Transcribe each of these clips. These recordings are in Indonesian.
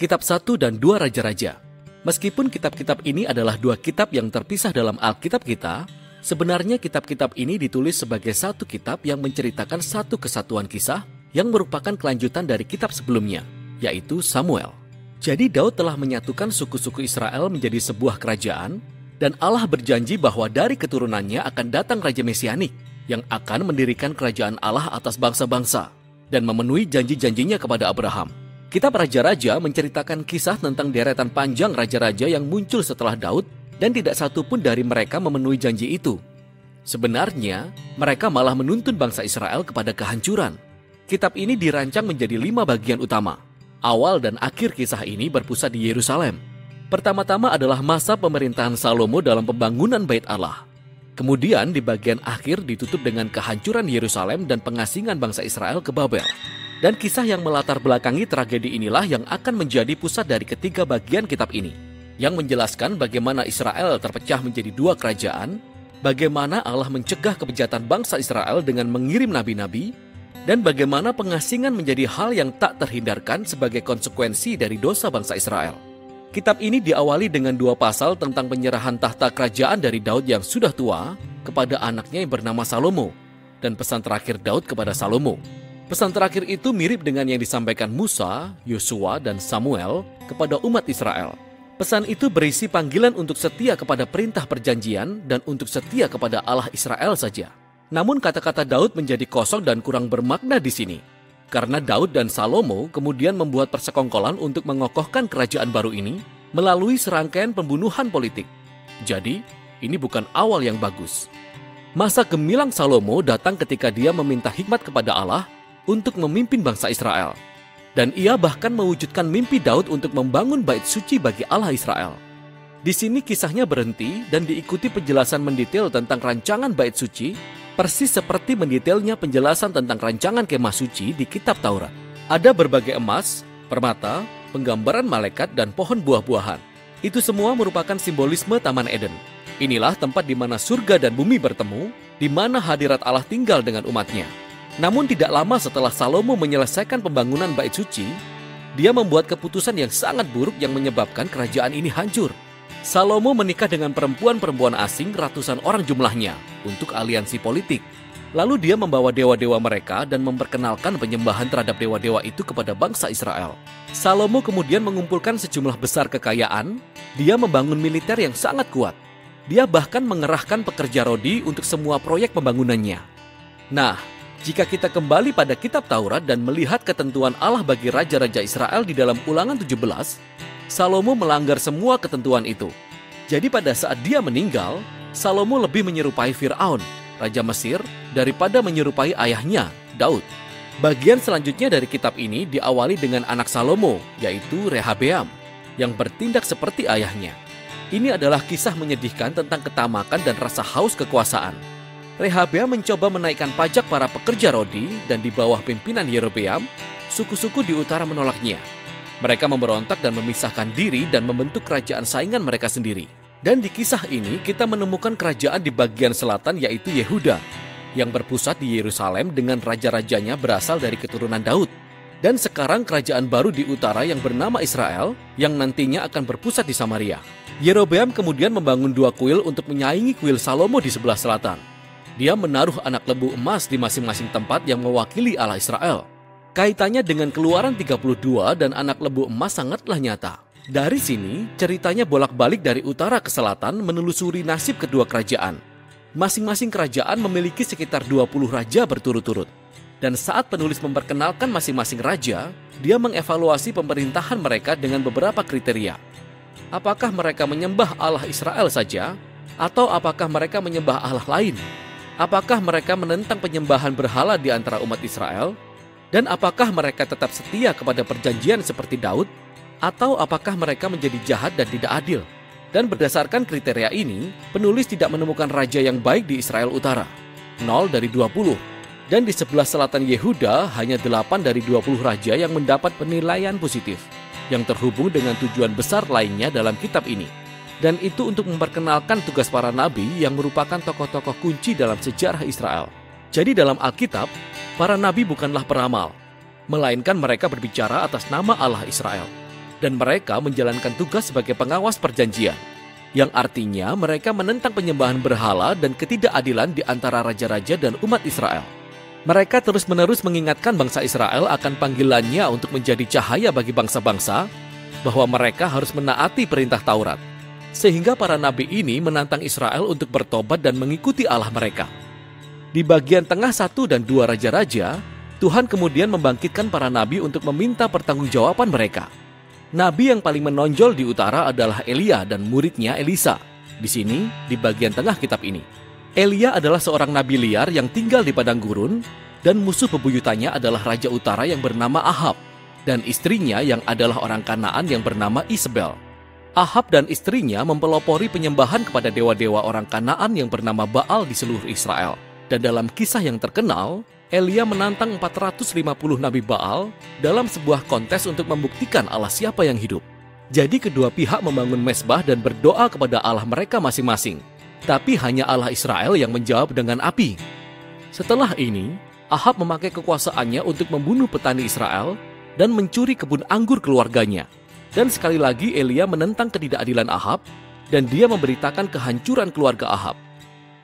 Kitab 1 dan 2 Raja-Raja. Meskipun kitab-kitab ini adalah dua kitab yang terpisah dalam Alkitab kita, sebenarnya kitab-kitab ini ditulis sebagai satu kitab yang menceritakan satu kesatuan kisah yang merupakan kelanjutan dari kitab sebelumnya, yaitu Samuel. Jadi Daud telah menyatukan suku-suku Israel menjadi sebuah kerajaan, dan Allah berjanji bahwa dari keturunannya akan datang Raja Mesianik yang akan mendirikan kerajaan Allah atas bangsa-bangsa dan memenuhi janji-janjinya kepada Abraham. Kitab Raja-Raja menceritakan kisah tentang deretan panjang raja-raja yang muncul setelah Daud, dan tidak satu pun dari mereka memenuhi janji itu. Sebenarnya, mereka malah menuntun bangsa Israel kepada kehancuran. Kitab ini dirancang menjadi 5 bagian utama. Awal dan akhir kisah ini berpusat di Yerusalem. Pertama-tama adalah masa pemerintahan Salomo dalam pembangunan Bait Allah. Kemudian di bagian akhir ditutup dengan kehancuran Yerusalem dan pengasingan bangsa Israel ke Babel. Dan kisah yang melatar belakangi tragedi inilah yang akan menjadi pusat dari ketiga bagian kitab ini, yang menjelaskan bagaimana Israel terpecah menjadi 2 kerajaan, bagaimana Allah mencegah kebejatan bangsa Israel dengan mengirim nabi-nabi, dan bagaimana pengasingan menjadi hal yang tak terhindarkan sebagai konsekuensi dari dosa bangsa Israel. Kitab ini diawali dengan 2 pasal tentang penyerahan tahta kerajaan dari Daud yang sudah tua kepada anaknya yang bernama Salomo, dan pesan terakhir Daud kepada Salomo. Pesan terakhir itu mirip dengan yang disampaikan Musa, Yosua, dan Samuel kepada umat Israel. Pesan itu berisi panggilan untuk setia kepada perintah perjanjian dan untuk setia kepada Allah Israel saja. Namun kata-kata Daud menjadi kosong dan kurang bermakna di sini. Karena Daud dan Salomo kemudian membuat persekongkolan untuk mengokohkan kerajaan baru ini melalui serangkaian pembunuhan politik. Jadi, ini bukan awal yang bagus. Masa gemilang Salomo datang ketika dia meminta hikmat kepada Allah untuk memimpin bangsa Israel. Dan ia bahkan mewujudkan mimpi Daud untuk membangun bait suci bagi Allah Israel. Di sini kisahnya berhenti dan diikuti penjelasan mendetail tentang rancangan bait suci, persis seperti mendetailnya penjelasan tentang rancangan kemah suci di kitab Taurat. Ada berbagai emas, permata, penggambaran malaikat, dan pohon buah-buahan. Itu semua merupakan simbolisme Taman Eden. Inilah tempat di mana surga dan bumi bertemu, di mana hadirat Allah tinggal dengan umatnya. Namun tidak lama setelah Salomo menyelesaikan pembangunan bait suci, dia membuat keputusan yang sangat buruk yang menyebabkan kerajaan ini hancur. Salomo menikah dengan perempuan-perempuan asing ratusan orang jumlahnya untuk aliansi politik. Lalu dia membawa dewa-dewa mereka dan memperkenalkan penyembahan terhadap dewa-dewa itu kepada bangsa Israel. Salomo kemudian mengumpulkan sejumlah besar kekayaan, dia membangun militer yang sangat kuat. Dia bahkan mengerahkan pekerja rodi untuk semua proyek pembangunannya. Nah, jika kita kembali pada kitab Taurat dan melihat ketentuan Allah bagi raja-raja Israel di dalam Ulangan 17, Salomo melanggar semua ketentuan itu. Jadi pada saat dia meninggal, Salomo lebih menyerupai Fir'aun, raja Mesir, daripada menyerupai ayahnya, Daud. Bagian selanjutnya dari kitab ini diawali dengan anak Salomo, yaitu Rehabeam, yang bertindak seperti ayahnya. Ini adalah kisah menyedihkan tentang ketamakan dan rasa haus kekuasaan. Rehabeam mencoba menaikkan pajak para pekerja rodi, dan di bawah pimpinan Yerobeam, suku-suku di utara menolaknya. Mereka memberontak dan memisahkan diri dan membentuk kerajaan saingan mereka sendiri. Dan di kisah ini kita menemukan kerajaan di bagian selatan yaitu Yehuda, yang berpusat di Yerusalem dengan raja-rajanya berasal dari keturunan Daud. Dan sekarang kerajaan baru di utara yang bernama Israel, yang nantinya akan berpusat di Samaria. Yerobeam kemudian membangun 2 kuil untuk menyaingi kuil Salomo di sebelah selatan. Dia menaruh anak lembu emas di masing-masing tempat yang mewakili Allah Israel. Kaitannya dengan Keluaran 32 dan anak lembu emas sangatlah nyata. Dari sini, ceritanya bolak-balik dari utara ke selatan menelusuri nasib kedua kerajaan. Masing-masing kerajaan memiliki sekitar 20 raja berturut-turut. Dan saat penulis memperkenalkan masing-masing raja, dia mengevaluasi pemerintahan mereka dengan beberapa kriteria. Apakah mereka menyembah Allah Israel saja? Atau apakah mereka menyembah Allah lain? Apakah mereka menentang penyembahan berhala di antara umat Israel? Dan apakah mereka tetap setia kepada perjanjian seperti Daud? Atau apakah mereka menjadi jahat dan tidak adil? Dan berdasarkan kriteria ini, penulis tidak menemukan raja yang baik di Israel Utara. 0 dari 20. Dan di sebelah selatan Yehuda, hanya 8 dari 20 raja yang mendapat penilaian positif, yang terhubung dengan tujuan besar lainnya dalam kitab ini. Dan itu untuk memperkenalkan tugas para nabi yang merupakan tokoh-tokoh kunci dalam sejarah Israel. Jadi dalam Alkitab, para nabi bukanlah peramal, melainkan mereka berbicara atas nama Allah Israel. dan mereka menjalankan tugas sebagai pengawas perjanjian, yang artinya mereka menentang penyembahan berhala dan ketidakadilan di antara raja-raja dan umat Israel. Mereka terus-menerus mengingatkan bangsa Israel akan panggilannya untuk menjadi cahaya bagi bangsa-bangsa, bahwa mereka harus menaati perintah Taurat. Sehingga para nabi ini menantang Israel untuk bertobat dan mengikuti Allah mereka. Di bagian tengah 1 dan 2 raja-raja, Tuhan kemudian membangkitkan para nabi untuk meminta pertanggungjawaban mereka. Nabi yang paling menonjol di utara adalah Elia dan muridnya Elisa. Di sini, di bagian tengah kitab ini. Elia adalah seorang nabi liar yang tinggal di padang gurun, dan musuh bebuyutannya adalah raja utara yang bernama Ahab, dan istrinya yang adalah orang Kanaan yang bernama Isabel. Ahab dan istrinya mempelopori penyembahan kepada dewa-dewa orang Kanaan yang bernama Baal di seluruh Israel. Dan dalam kisah yang terkenal, Elia menantang 450 nabi Baal dalam sebuah kontes untuk membuktikan Allah siapa yang hidup. Jadi kedua pihak membangun mezbah dan berdoa kepada Allah mereka masing-masing. Tapi hanya Allah Israel yang menjawab dengan api. Setelah ini, Ahab memakai kekuasaannya untuk membunuh petani Israel dan mencuri kebun anggur keluarganya. Dan sekali lagi Elia menentang ketidakadilan Ahab dan dia memberitakan kehancuran keluarga Ahab.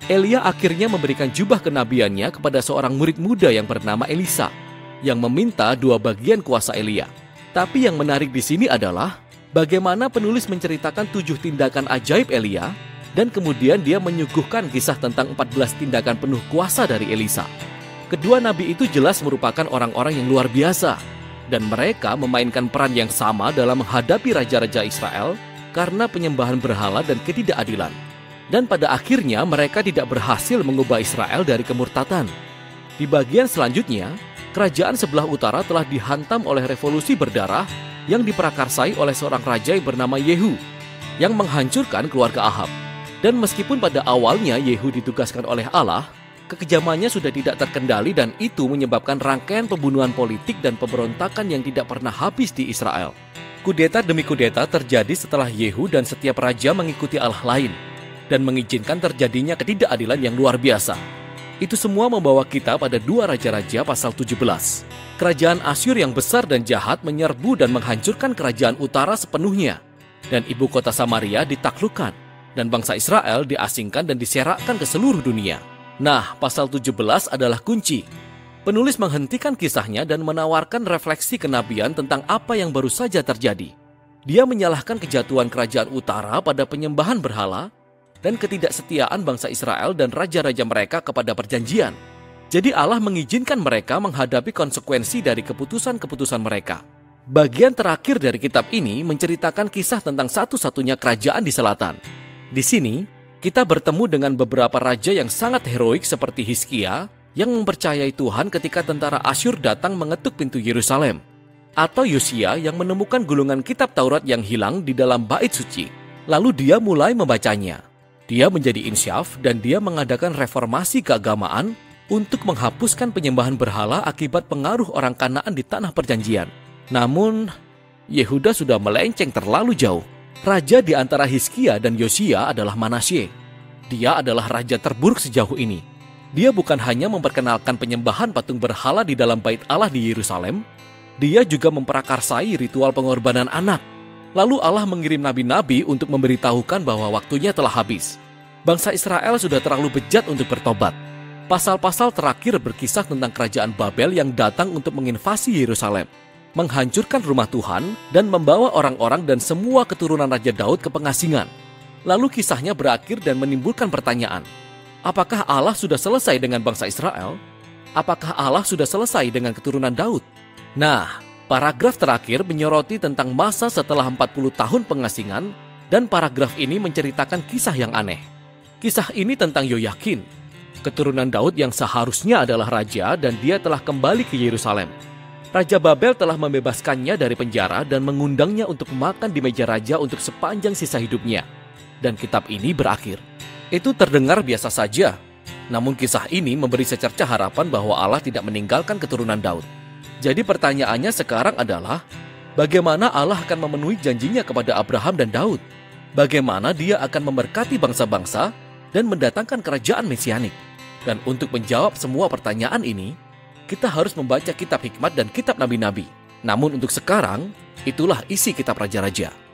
Elia akhirnya memberikan jubah kenabiannya kepada seorang murid muda yang bernama Elisa, yang meminta 2 bagian kuasa Elia. Tapi yang menarik di sini adalah bagaimana penulis menceritakan 7 tindakan ajaib Elia, dan kemudian dia menyuguhkan kisah tentang 14 tindakan penuh kuasa dari Elisa. Kedua nabi itu jelas merupakan orang-orang yang luar biasa, dan mereka memainkan peran yang sama dalam menghadapi raja-raja Israel karena penyembahan berhala dan ketidakadilan. Dan pada akhirnya mereka tidak berhasil mengubah Israel dari kemurtatan. Di bagian selanjutnya, kerajaan sebelah utara telah dihantam oleh revolusi berdarah yang diprakarsai oleh seorang raja yang bernama Yehu, yang menghancurkan keluarga Ahab. Dan meskipun pada awalnya Yehu ditugaskan oleh Allah, kekejamannya sudah tidak terkendali dan itu menyebabkan rangkaian pembunuhan politik dan pemberontakan yang tidak pernah habis di Israel. Kudeta demi kudeta terjadi setelah Yehu dan setiap raja mengikuti Allah lain, dan mengizinkan terjadinya ketidakadilan yang luar biasa. Itu semua membawa kita pada 2 Raja-Raja pasal 17. Kerajaan Asyur yang besar dan jahat menyerbu dan menghancurkan kerajaan utara sepenuhnya. Dan ibu kota Samaria ditaklukkan. Dan bangsa Israel diasingkan dan diserakkan ke seluruh dunia. Nah, pasal 17 adalah kunci. Penulis menghentikan kisahnya dan menawarkan refleksi kenabian tentang apa yang baru saja terjadi. Dia menyalahkan kejatuhan kerajaan utara pada penyembahan berhala, dan ketidaksetiaan bangsa Israel dan raja-raja mereka kepada perjanjian. Jadi Allah mengizinkan mereka menghadapi konsekuensi dari keputusan-keputusan mereka. Bagian terakhir dari kitab ini menceritakan kisah tentang satu-satunya kerajaan di selatan. Di sini, kita bertemu dengan beberapa raja yang sangat heroik seperti Hizkia, yang mempercayai Tuhan ketika tentara Asyur datang mengetuk pintu Yerusalem. Atau Yosia yang menemukan gulungan kitab Taurat yang hilang di dalam bait suci. Lalu dia mulai membacanya. Dia menjadi insyaf dan dia mengadakan reformasi keagamaan untuk menghapuskan penyembahan berhala akibat pengaruh orang Kanaan di tanah perjanjian. Namun, Yehuda sudah melenceng terlalu jauh. Raja di antara Hizkia dan Yosia adalah Manasye. Dia adalah raja terburuk sejauh ini. Dia bukan hanya memperkenalkan penyembahan patung berhala di dalam bait Allah di Yerusalem, dia juga memprakarsai ritual pengorbanan anak. Lalu Allah mengirim nabi-nabi untuk memberitahukan bahwa waktunya telah habis. Bangsa Israel sudah terlalu bejat untuk bertobat. Pasal-pasal terakhir berkisah tentang kerajaan Babel yang datang untuk menginvasi Yerusalem, menghancurkan rumah Tuhan, dan membawa orang-orang dan semua keturunan Raja Daud ke pengasingan. Lalu kisahnya berakhir dan menimbulkan pertanyaan. Apakah Allah sudah selesai dengan bangsa Israel? Apakah Allah sudah selesai dengan keturunan Daud? Nah, paragraf terakhir menyoroti tentang masa setelah 40 tahun pengasingan, dan paragraf ini menceritakan kisah yang aneh. Kisah ini tentang Yoyakin, keturunan Daud yang seharusnya adalah raja dan dia telah kembali ke Yerusalem. Raja Babel telah membebaskannya dari penjara dan mengundangnya untuk makan di meja raja untuk sepanjang sisa hidupnya. Dan kitab ini berakhir. Itu terdengar biasa saja, namun kisah ini memberi secerca harapan bahwa Allah tidak meninggalkan keturunan Daud. Jadi pertanyaannya sekarang adalah, bagaimana Allah akan memenuhi janjinya kepada Abraham dan Daud? Bagaimana dia akan memberkati bangsa-bangsa dan mendatangkan kerajaan mesianik? Dan untuk menjawab semua pertanyaan ini, kita harus membaca kitab hikmat dan kitab nabi-nabi. Namun untuk sekarang, itulah isi kitab Raja-Raja.